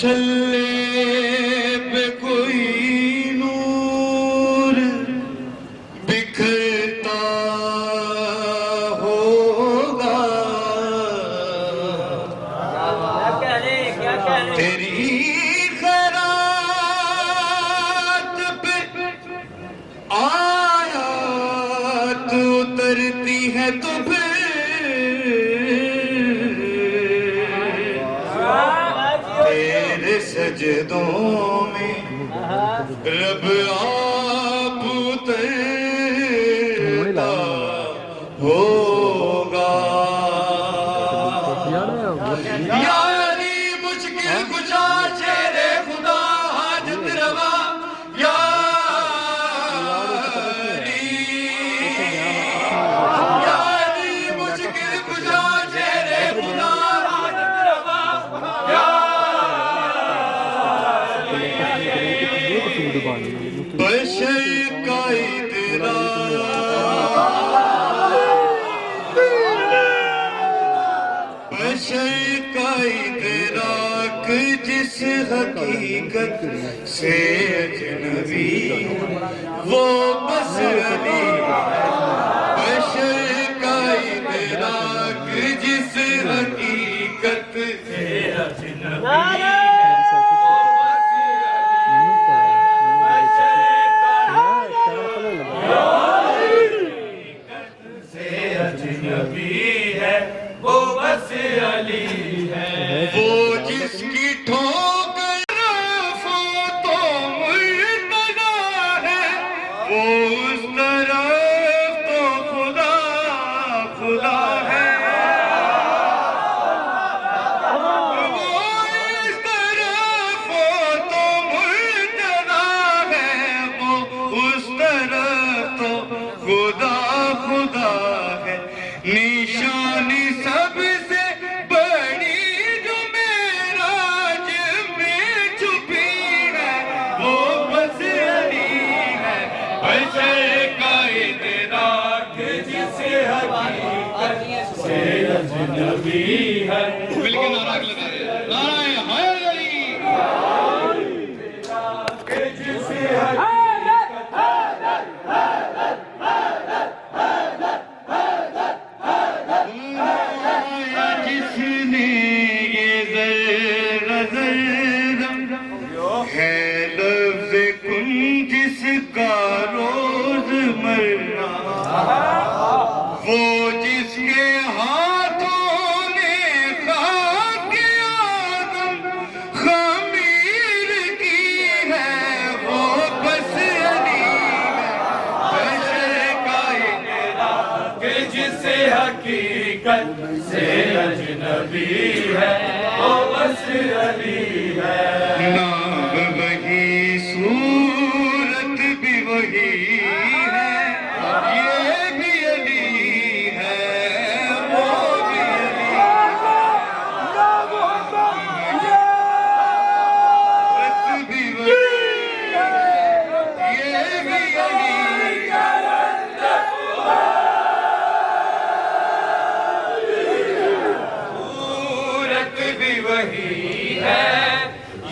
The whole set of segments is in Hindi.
मशल्ले पे कोई नूर बिखरता होगा, तेरी खैरात पे आयात उतरती है तो फिर तेरे सजदों में रब आप उतरता होगा। यारी मुश्किल कुशा शेरे खुदा हाजत रवा, यारी मुश्किल कुशा शेरे खुदा हाजत रवा, बशर का इतरा बशर का इतराक जिस हकीकत से अजनबी वो बस अली। बशर का इतराक जिस हकीकत से अजनबी वो बस अली है, वो जिसकी ठोकर तो मुर्तजा है, वो उस तरफ तो खुदा खुदा है, वो इस तरफ तो मुर्तजा है, वो उस तरफ तो खुदा खुदा है। निशानी सबसे बड़ी जो मेराज में छुपी है, वो बस अली है। बशर का इतराक जिस हकीकत से अजनबी है। मिलके नारा लगा रहे हैं, नाराए हाय अली। है लफ्ज़ कुन जिसका रोज मरना, वो जिसके हाथों ने खाक आदम खमीर की है, वो बस अली है। बशर का इतराक जिस हकीकत से अजनबी है, वो बस अली है। नाम वही सूरत भी वही है, ये भी अली है, वो भी अली है। सूरत भी वही है, ये भी अली है। सूरत भी वही है,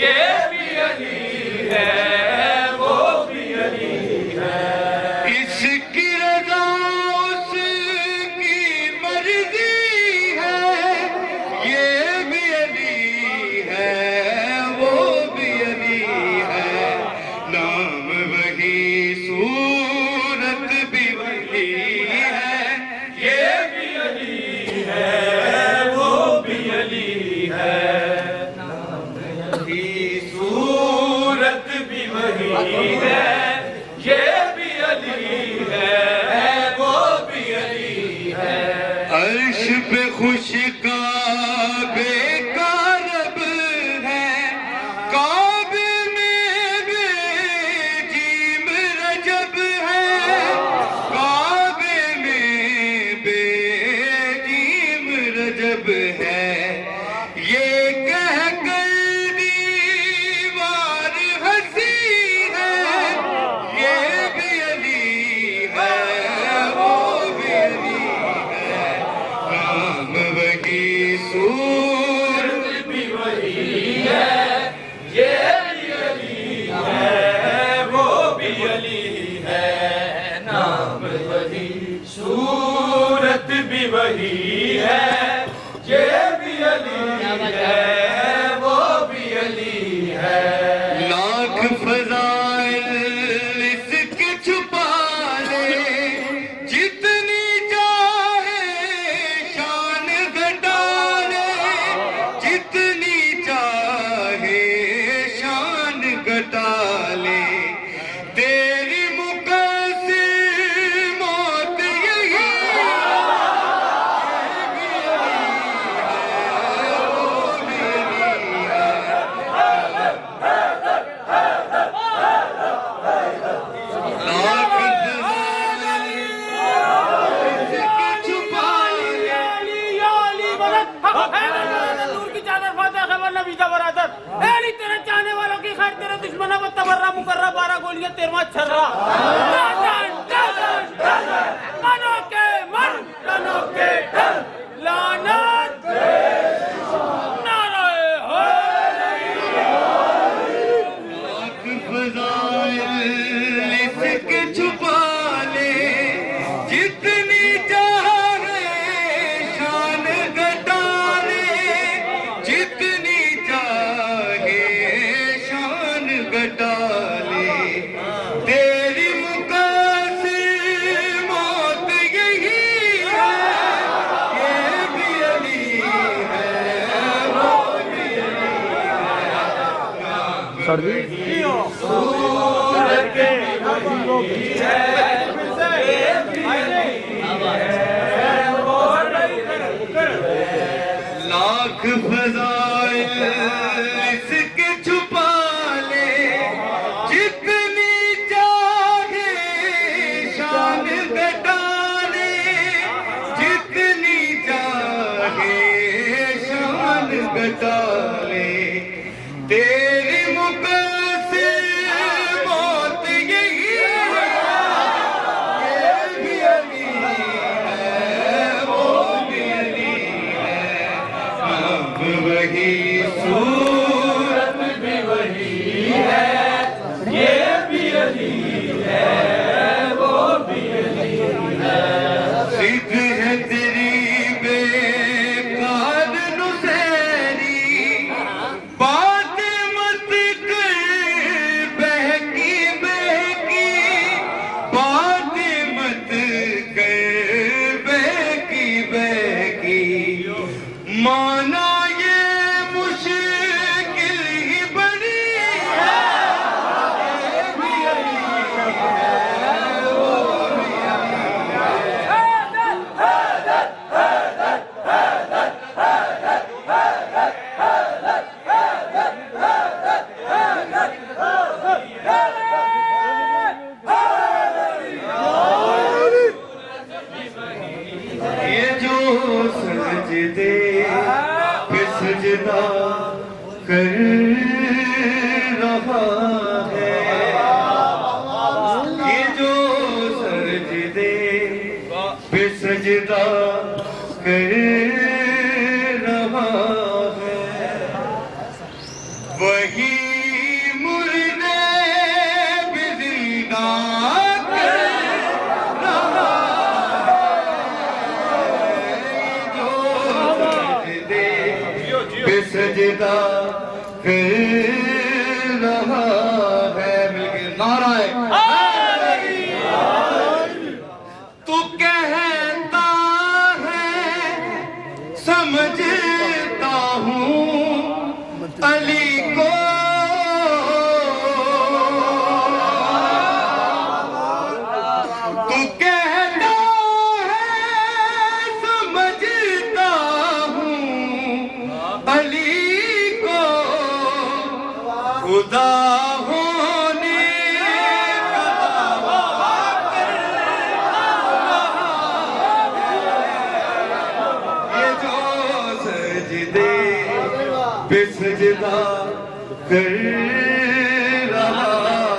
ये भी अली है, वो भी अली है। इसकी रज़ा उसकी मर्ज़ी है, ये भी अली है, वो भी अली है। नाम वही सूरत भी वही है, ये भी अली है, वो भी अली है। सूरत भी वही है, ये भी है, नाम वही, सूरत भी वही है, ये भी अली है, वो भी अली है। लाख फज़ाइल इसके छुपा ले, जितनी चाहे शान घटा ले, जितनी चाहे शान घटा ले, तेरी मुकद्दर मौत यही तेरे चाहने वालों की खैर, तेरे दुश्मनों को तबर्रा मुकर्रा 12 गोलियां तेरवा छर्रा। मनो के मन, तनो के तन, लानत नारे हो। लाख फज़ाइल इसके छुपा ले, जितनी चाहे शान घटा ले, जितनी चाहे शान घटा ले, तेरी मुकद्दर मौत यही है, ये भी अली है, वो भी अली है। सूरत भी वही है, ये भी अली है, वो भी लाख फज़ाइल इसके छुपा ले, जितनी चाहे शान घटा ले, जितनी चाहे शान घटा ले, तेरी मुकद्दर मौत यही है, ये भी अली है, वो भी अली है। अब वही सूरत भी वही है, ये भी अली है, वो भी अली है। सिद्ध है तेरी बेकार नुसैरी, बात मत कर बहकी बहकी, बात मत कर बहकी बहकी, माना ये मुश्किल ही बड़ी है, ये भी अली है, वो भी अली है। ये जो सजदे पे सजदा कर रहा है, ये जो सजदे पे सजदा कर रहा है, वही मुर्दे भी जिंदा कर रहा पे सजदा कर रहा है। मिलके नाराए तू कहता है समझता हूँ अली को, तू कहता है समझता हूँ अली को, खुदा होने का दावा कर रहा है। ये जो सजदे पे सजदा कर रहा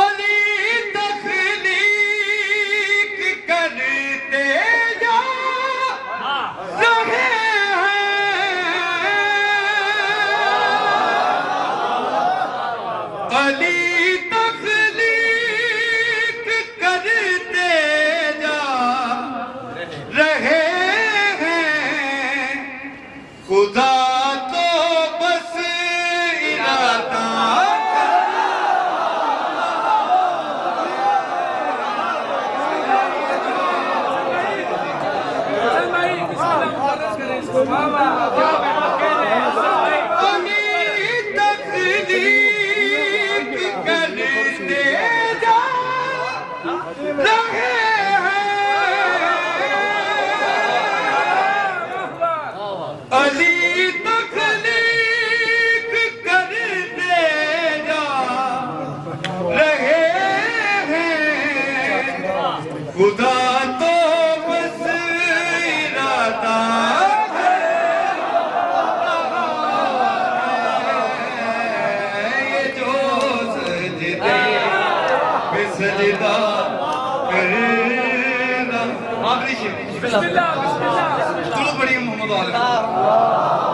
अली तखलीक करते जा खुदा तो बस इरादा अली तकलीफ करने जा रहे हैं खुदा तो बस इरादा है ये जो सजदे पे सजदा करेगा आखिरी शेर चलो पढ़िए मोहम्मद वाले